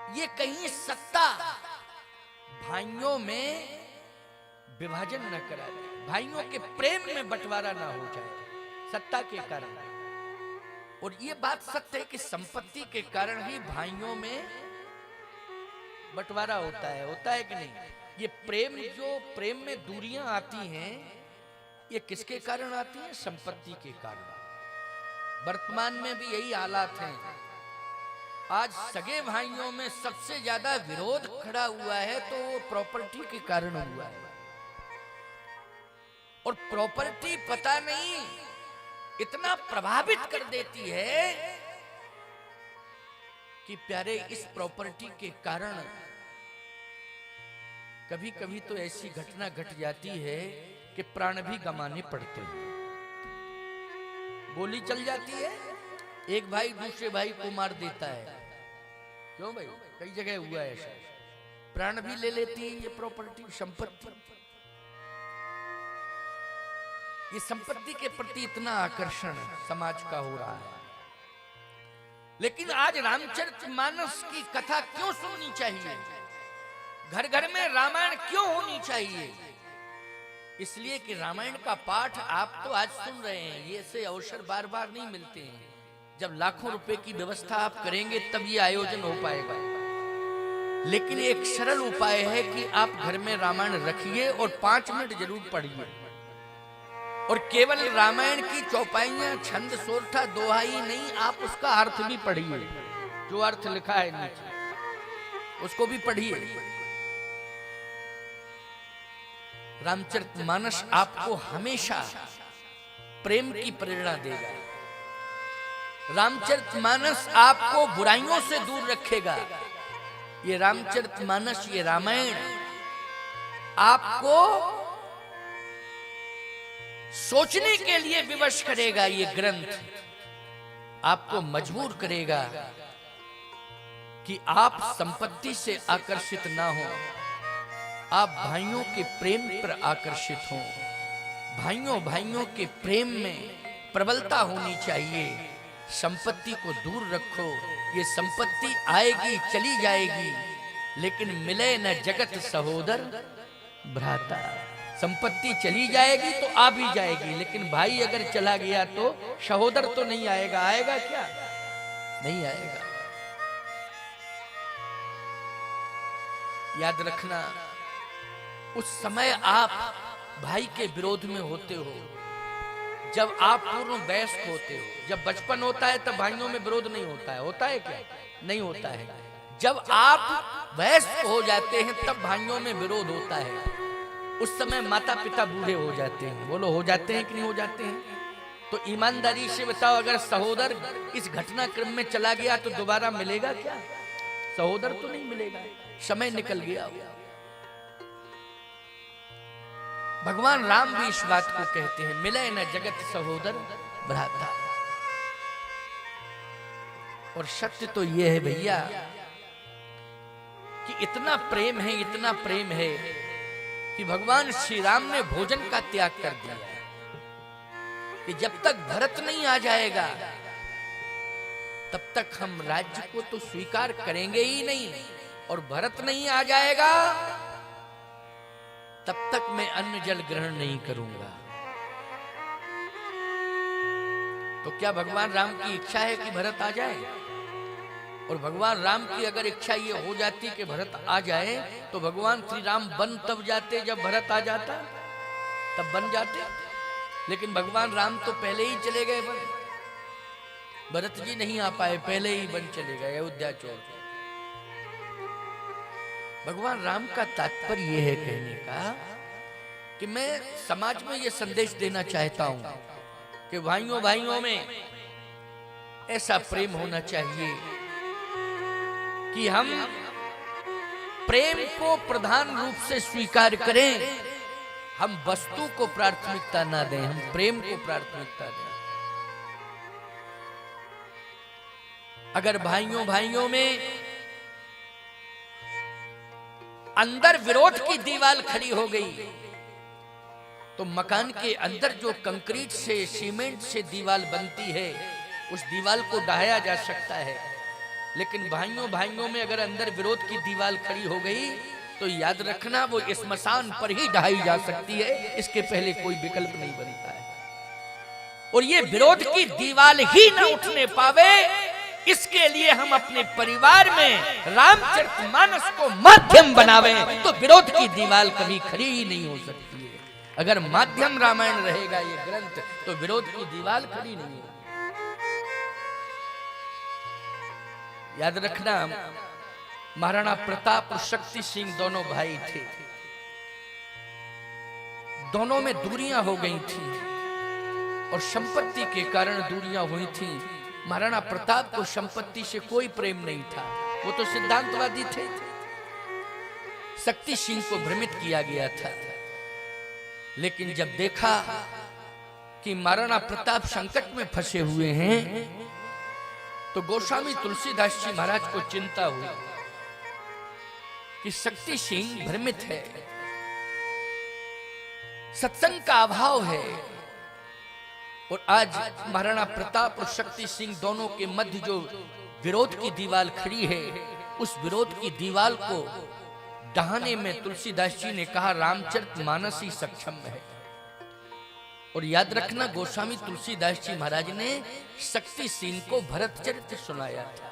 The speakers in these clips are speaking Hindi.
ये कहीं सत्ता भाइयों में विभाजन न करा दे, भाइयों के प्रेम में बंटवारा ना हो जाए सत्ता के कारण। और ये बात सत्य है कि संपत्ति के कारण ही भाइयों में बंटवारा होता है कि नहीं? ये प्रेम, जो प्रेम में दूरियां आती हैं, ये किसके कारण आती हैं? संपत्ति के कारण। वर्तमान में भी यही हालात हैं। आज सगे भाइयों में सबसे ज्यादा विरोध खड़ा हुआ है तो वो प्रॉपर्टी के कारण हुआ है। और प्रॉपर्टी पता नहीं इतना प्रभावित कर देती है कि प्यारे, इस प्रॉपर्टी के कारण कभी कभी तो ऐसी घटना घट जाती है कि प्राण भी गंवाने पड़ते हैं। गोली चल जाती है, एक भाई दूसरे भाई को मार देता है। क्यों भाई? कई जगह हुआ है ऐसा। प्राण भी ले लेती है ये प्रॉपर्टी, संपत्ति। ये संपत्ति के प्रति इतना आकर्षण समाज का हो रहा है। लेकिन आज रामचरितमानस की कथा क्यों सुननी चाहिए? घर घर में रामायण क्यों होनी चाहिए? इसलिए कि रामायण का पाठ आप तो आज सुन रहे हैं, ये ऐसे अवसर बार बार नहीं मिलते हैं। जब लाखों रुपए की व्यवस्था आप करेंगे तब ये आयोजन हो पाएगा। लेकिन एक सरल उपाय है कि आप घर में रामायण रखिए और 5 मिनट जरूर पढ़िए। और केवल रामायण की चौपाइयां, छंद, सोरठा, दोहाई नहीं, आप उसका अर्थ भी पढ़िए। जो अर्थ लिखा है नीचे उसको भी पढ़िए। रामचरितमानस आपको हमेशा प्रेम की प्रेरणा देगा। रामचरितमानस आपको बुराइयों से दूर रखेगा। ये रामचरितमानस, ये रामायण आपको सोचने के लिए विवश करेगा। ये ग्रंथ आपको मजबूर करेगा कि आप संपत्ति से आकर्षित ना हो, आप भाइयों के प्रेम पर आकर्षित हो। भाइयों भाइयों के प्रेम में प्रबलता होनी चाहिए। संपत्ति को दूर रखो। ये संपत्ति आएगी चली जाएगी, लेकिन मिले न जगत सहोदर भ्राता। संपत्ति चली जाएगी तो आ भी जाएगी, लेकिन भाई अगर चला गया तो सहोदर तो नहीं आएगा। आएगा क्या? नहीं आएगा। याद रखना, उस समय आप भाई के विरोध में होते हो जब आप पूर्ण वयस्क होते हो। जब बचपन होता है तब भाइयों में विरोध नहीं होता है। होता है क्या? नहीं होता है। जब आप वयस्क हो जाते हैं तब भाइयों में विरोध होता है। उस समय माता पिता बूढ़े हो जाते हैं। बोलो, हो जाते हैं कि नहीं हो जाते हैं? तो ईमानदारी से बताओ, अगर सहोदर इस घटनाक्रम में चला गया तो दोबारा मिलेगा क्या? सहोदर तो नहीं मिलेगा, समय निकल गया। भगवान राम भी इस बात को कहते हैं, मिले न जगत सहोदर भ्राता। और सत्य तो यह है भैया कि इतना प्रेम है, इतना प्रेम है कि भगवान श्री राम ने भोजन का त्याग कर दिया कि जब तक भरत नहीं आ जाएगा तब तक हम राज्य को तो स्वीकार करेंगे ही नहीं, और भरत नहीं आ जाएगा तब तक मैं अन्न जल ग्रहण नहीं करूंगा। तो क्या भगवान राम की इच्छा है कि भरत आ जाए? और भगवान राम की अगर इच्छा ये हो जाती कि भरत आ जाए तो भगवान श्री राम बन तब जाते जब भरत आ जाता, तब बन जाते। लेकिन भगवान राम तो पहले ही चले गए बन। भरत जी नहीं आ पाए, पहले ही बन चले गए अयोध्या छोड़। भगवान राम का तात्पर्य यह है कहने का कि मैं समाज में यह संदेश देना चाहता हूं कि भाइयों भाइयों में ऐसा प्रेम होना चाहिए कि हम प्रेम को प्रधान रूप से स्वीकार करें। हम वस्तु को प्राथमिकता ना दें, हम प्रेम को प्राथमिकता दें। अगर भाइयों भाइयों में अंदर विरोध की दीवार खड़ी हो गई तो मकान के अंदर जो कंक्रीट से, सीमेंट से दीवार बनती है, उस दीवार को ढहाया जा सकता है। लेकिन भाइयों भाइयों में अगर अंदर विरोध की दीवार खड़ी हो गई तो याद रखना वो स्मशान पर ही ढहाई जा सकती है, इसके पहले कोई विकल्प नहीं बनता है। और ये विरोध की दीवार ही न उठने पावे, इसके लिए हम अपने परिवार में रामचरितमानस को माध्यम बनावे तो विरोध की दीवार कभी खड़ी ही नहीं हो सकती है। अगर माध्यम रामायण रहेगा ये ग्रंथ तो विरोध की दीवार खड़ी नहीं होगी। याद रखना, महाराणा प्रताप और शक्ति सिंह दोनों भाई थे। दोनों में दूरियां हो गई थी और संपत्ति के कारण दूरियां हुई थी। महाराणा प्रताप को संपत्ति से कोई प्रेम नहीं था, वो तो सिद्धांतवादी थे। शक्ति सिंह को भ्रमित किया गया था, लेकिन जब देखा कि महाराणा प्रताप संकट में फंसे हुए हैं तो गोस्वामी तुलसीदास जी महाराज को चिंता हुई कि शक्ति सिंह भ्रमित है, सत्संग का अभाव है। और आज महाराणा प्रताप और शक्ति सिंह दोनों के मध्य जो विरोध की दीवार खड़ी है, उस विरोध की दीवार को ढहाने में तुलसीदास जी ने कहा रामचरितमानस ही सक्षम है। और याद रखना, गोस्वामी तुलसीदास जी महाराज ने शक्ति सिंह को भरत चरित्र सुनाया था,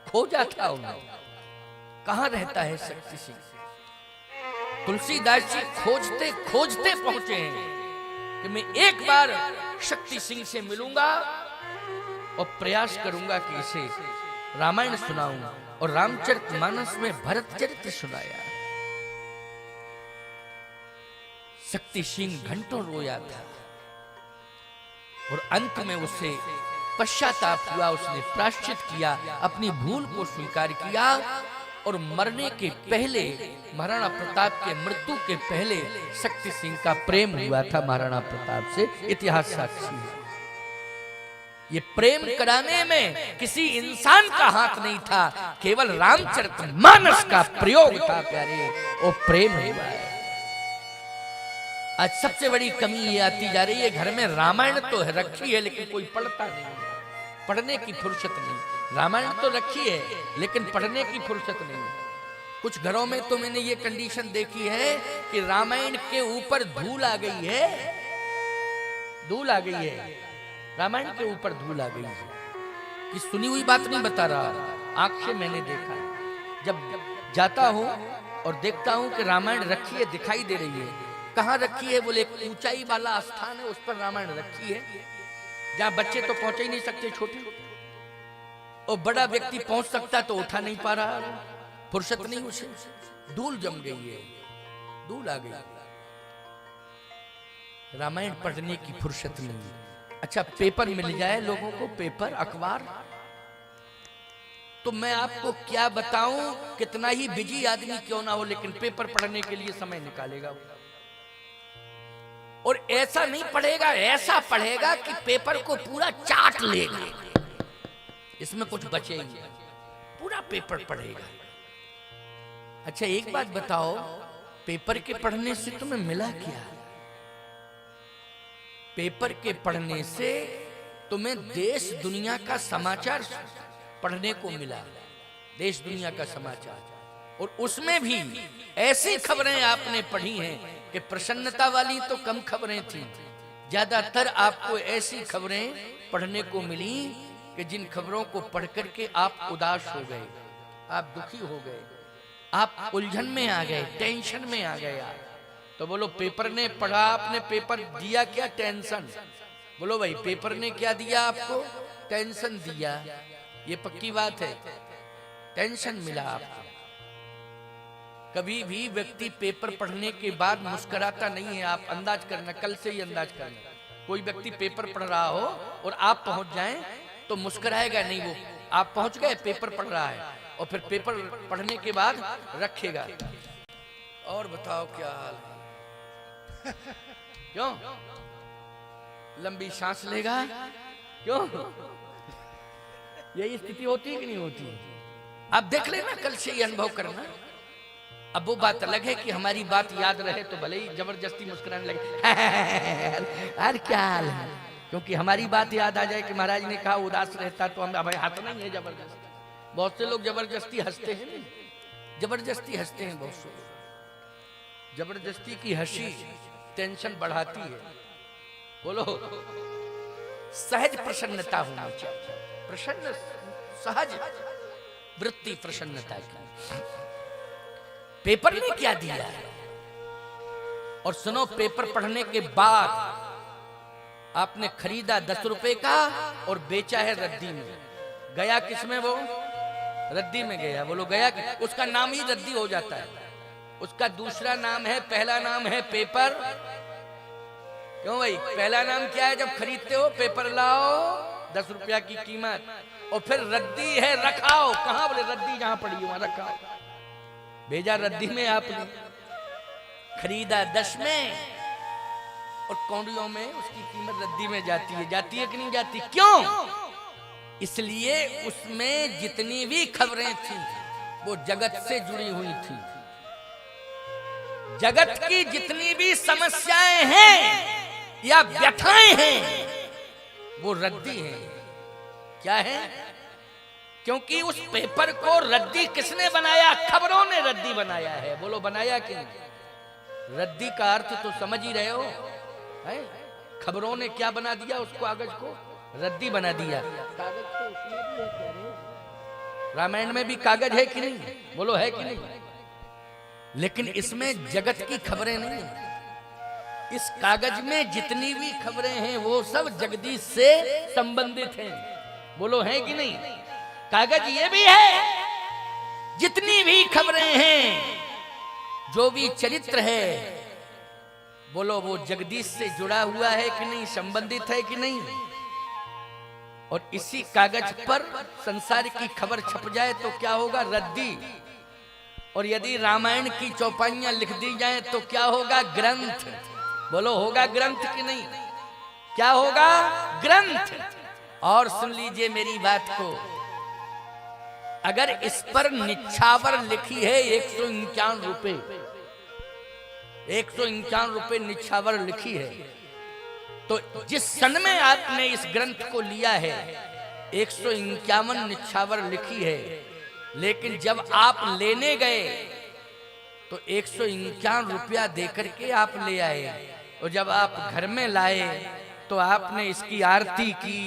खोजा था उन्हें, कहां रहता है शक्ति सिंह। तुलसीदास जी खोजते खोजते पहुंचे हैं कि मैं एक बार शक्ति सिंह से मिलूंगा और प्रयास करूंगा कि इसे रामायण सुनाऊं। और रामचरितमानस में भरत चरित्र सुनाया। शक्ति सिंह घंटों रोया था और अंत में उसे पश्चाताप हुआ, उसने प्रायश्चित किया, अपनी भूल को स्वीकार किया। और मरने के पहले, महाराणा प्रताप के मृत्यु के पहले शक्ति सिंह का प्रेम हुआ था महाराणा प्रताप से, इतिहास साक्षी है। ये प्रेम कराने में किसी इंसान का हाथ नहीं था, केवल रामचरितमानस का प्रयोग था प्यारे, वो प्रेम हुआ है। आज सबसे बड़ी कमी ये आती जा रही है, घर में रामायण तो है रखी है लेकिन कोई पढ़ता नहीं है, पढ़ने की फुर्सत नहीं। रामायण तो रखी है लेकिन पढ़ने की फुर्सत नहीं। कुछ घरों में तो मैंने ये कंडीशन देखी है कि रामायण के ऊपर धूल आ गई है, धूल आ गई है, रामायण के ऊपर धूल आ गई है। कि सुनी हुई बात नहीं बता रहा, आंख से मैंने देखा। जब जाता हूं और देखता हूं कि रामायण रखी है, दिखाई दे रही है। कहां रखी है? बोले एक ऊंचाई वाला स्थान है, उस पर रामायण रखी है, जहां बच्चे तो पहुंच ही नहीं सकते, छोटे, और बड़ा व्यक्ति पहुंच सकता तो उठा नहीं पा रहा, फुर्सत नहीं उसे, धूल जम गई है, धूल आ गई, रामायण पढ़ने की फुर्सत नहीं। अच्छा, पेपर मिल जाए लोगों को, पेपर अखबार, तो मैं आपको क्या बताऊं, कितना ही बिजी आदमी क्यों ना हो लेकिन पेपर पढ़ने के लिए समय निकालेगा। और ऐसा नहीं पढ़ेगा, ऐसा पढ़ेगा कि पेपर को पूरा चाट लेगा, इसमें कुछ बचेगा, पूरा पेपर पढ़ेगा। अच्छा एक बात बताओ, पेपर के पढ़ने से तुम्हें मिला क्या? पेपर के पढ़ने से तुम्हें देश दुनिया का समाचार पढ़ने को मिला, देश दुनिया का समाचार। और उसमें भी ऐसी खबरें आपने पढ़ी हैं कि प्रसन्नता वाली तो कम खबरें थी, ज्यादातर आपको ऐसी खबरें पढ़ने को मिली कि जिन खबरों को पढ़ करके आप उदास हो गए, आप दुखी हो गए, आप उलझन में आ गए, टेंशन में आ गए आप। तो बोलो पेपर ने पढ़ा, आपने पेपर दिया क्या? टेंशन। बोलो भाई पेपर ने क्या दिया आपको? टेंशन दिया, ये पक्की बात है, टेंशन मिला आपको। कभी भी व्यक्ति पेपर पढ़ने के बाद मुस्कुराता नहीं है, आप अंदाज करना, कल से ही अंदाज करना। कोई व्यक्ति पेपर पढ़ रहा हो और आप पहुंच जाएं तो मुस्कुराएगा नहीं, वो आप पहुंच गए, पेपर पढ़ रहा है, और फिर पेपर पढ़ने के बाद रखेगा। और बताओ क्या हाल है? क्यों लंबी सांस लेगा? क्यों? यही स्थिति होती है कि नहीं होती? आप देख लेना, कल से ही अनुभव करना। अब वो बात अलग है कि हमारी बात याद रहे तो भले ही जबरदस्ती मुस्कुराने लगे, अरे क्या हाल है, क्योंकि हमारी बात याद आ जाए कि महाराज ने कहा उदास रहता तो हम भाई हाथ नहीं है जबरदस्त, बहुत से लोग जबरदस्ती हंसते हैं नहीं, जबरदस्ती हंसते हैं बहुत से लोग। जबरदस्ती की हंसी टेंशन बढ़ाती है। बोलो, सहज प्रसन्नता होनी चाहिए, प्रसन्न सहज वृत्ति प्रसन्नता की। पेपर ने क्या दिया है? और सुनो, पेपर पढ़ने के बाद आपने खरीदा 10 रुपए का और बेचा है रद्दी में। गया किसमें? वो रद्दी में गया। बोलो गया, उसका नाम ही रद्दी हो जाता है। उसका दूसरा नाम है, पहला नाम है पेपर। क्यों भाई? पहला नाम क्या है? जब खरीदते हो पेपर लाओ 10 रुपया की कीमत, और फिर रद्दी है रखाओ। कहां? बोले रद्दी जहां पड़ी वहां रखाओ। भेजा रद्दी में आपने, खरीदा 10 में और कौड़ियों में उसकी कीमत रद्दी में जाती है। जाती है कि नहीं जाती? क्यों? इसलिए उसमें जितनी भी खबरें थी वो जगत से जुड़ी हुई थी। जगत की जितनी भी समस्याएं हैं या व्यथाएं हैं वो रद्दी हैं। क्या है? क्योंकि उस पेपर को रद्दी किसने बनाया? खबरों ने रद्दी बनाया है। बोलो बनाया कि नहीं? रद्दी का अर्थ तो समझ ही रहे हो है? खबरों ने क्या बना दिया? उस कागज को रद्दी बना दिया। कागज तो उसमें भी है क्या रे? रामायण में भी कागज है कि नहीं? बोलो है कि नहीं? लेकिन इसमें जगत की खबरें नहीं। इस कागज में जितनी भी खबरें हैं वो सब जगदीश से संबंधित हैं। बोलो है कि नहीं? कागज ये भी है, जितनी भी खबरें हैं, जो भी चरित्र है, बोलो वो जगदीश से जुड़ा हुआ है कि नहीं, संबंधित है कि नहीं। और इसी कागज पर संसार की खबर छप जाए तो क्या होगा? रद्दी। और यदि रामायण की चौपाइयां लिख दी जाएं तो क्या होगा? ग्रंथ। बोलो होगा ग्रंथ कि नहीं? क्या होगा? ग्रंथ। और सुन लीजिए मेरी बात को, अगर इस पर निछावर लिखी है 151 रुपए, 151 रुपए निछावर लिखी है, तो जिस सन में आपने इस ग्रंथ को लिया है 151 निछावर लिखी है, लेकिन जब आप लेने गए तो 151 रुपया देकर के आप ले आए, और जब आप घर में लाए तो आपने इसकी आरती की,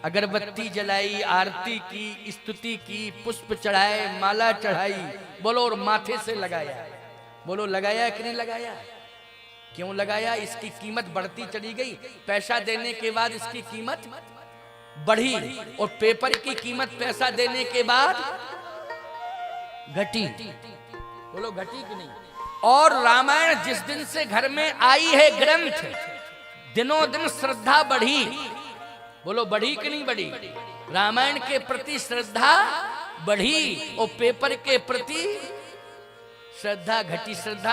अगरबत्ती जलाई, आरती की, स्तुति की, पुष्प चढ़ाए, माला चढ़ाई, बोलो, और माथे से लगाया। बोलो लगाया कि नहीं लगाया? क्यों लगाया? इसकी कीमत बढ़ती चली गई। पैसा देने के बाद इसकी कीमत बढ़ी, और पेपर की कीमत पैसा देने के बाद घटी। बोलो घटी कि नहीं? और रामायण जिस दिन से घर में आई है ग्रंथ, दिनों दिन श्रद्धा बढ़ी। बोलो बढ़ी कि नहीं बढ़ी? रामायण के प्रति श्रद्धा बढ़ी और पेपर के प्रति श्रद्धा घटी। श्रद्धा